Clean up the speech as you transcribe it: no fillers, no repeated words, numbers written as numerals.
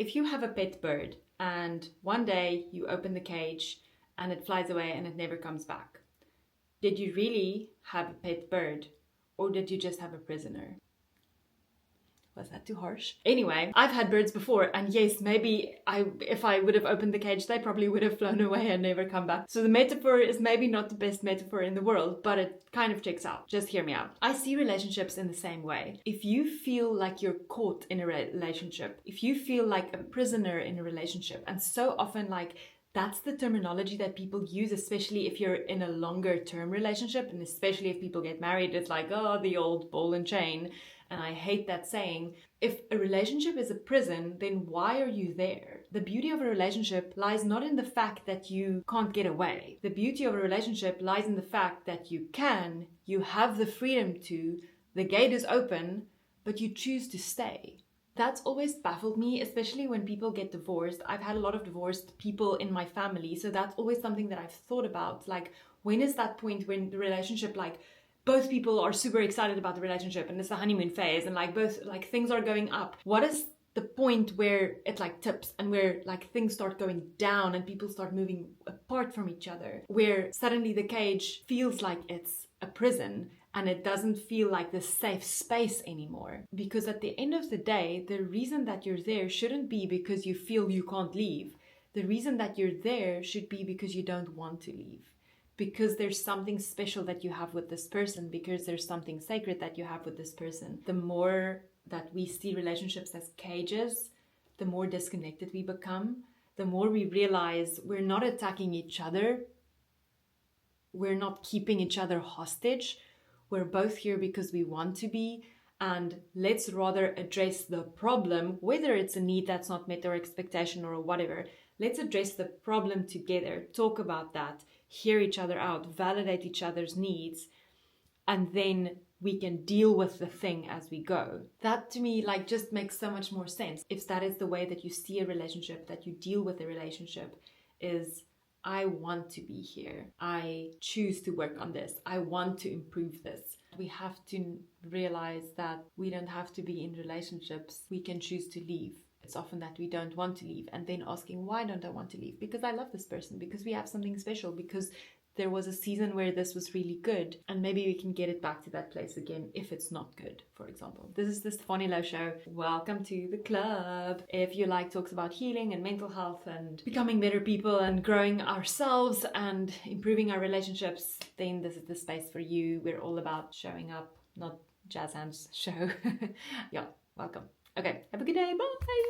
If you have a pet bird and one day you open the cage and it flies away and it never comes back, did you really have a pet bird or did you just have a prisoner? Was that too harsh? Anyway, I've had birds before, and yes, maybe if I would have opened the cage, they probably would have flown away and never come back. So the metaphor is maybe not the best metaphor in the world, but it kind of checks out. Just hear me out. I see relationships in the same way. If you feel like you're caught in a relationship, if you feel like a prisoner in a relationship, and so often that's the terminology that people use, especially if you're in a longer term relationship, and especially if people get married, it's like, oh, the old ball and chain. And I hate that saying. If a relationship is a prison, then why are you there? The beauty of a relationship lies not in the fact that you can't get away. The beauty of a relationship lies in the fact that you have the freedom to, the gate is open, but you choose to stay. That's always baffled me, especially when people get divorced. I've had a lot of divorced people in my family, so that's always something that I've thought about. Like, when is that point when the relationship, both people are super excited about the relationship and it's the honeymoon phase and both things are going up? What is the point where it tips and where things start going down and people start moving apart from each other, where suddenly the cage feels like it's a prison and it doesn't feel like this safe space anymore? Because at the end of the day, the reason that you're there shouldn't be because you feel you can't leave. The reason that you're there should be because you don't want to leave. Because there's something special that you have with this person, because there's something sacred that you have with this person. The more that we see relationships as cages, the more disconnected we become, the more we realize we're not attacking each other, we're not keeping each other hostage, we're both here because we want to be, and let's rather address the problem, whether it's a need that's not met or expectation or whatever. Let's address the problem together, talk about that, hear each other out, validate each other's needs, and then we can deal with the thing as we go. That to me just makes so much more sense. If that is the way that you see a relationship, that you deal with a relationship, is I want to be here. I choose to work on this. I want to improve this. We have to realize that we don't have to be in relationships. We can choose to leave. It's often that we don't want to leave, and then asking, why don't I want to leave? Because I love this person, because we have something special, because there was a season where this was really good, and maybe we can get it back to that place again if it's not good, for example. This is the Stefanie Low Show. Welcome to the club. If you like talks about healing and mental health and becoming better people and growing ourselves and improving our relationships, then this is the space for you. We're all about showing up, not jazz hands show. Yeah, welcome. Okay, have a good day. Bye.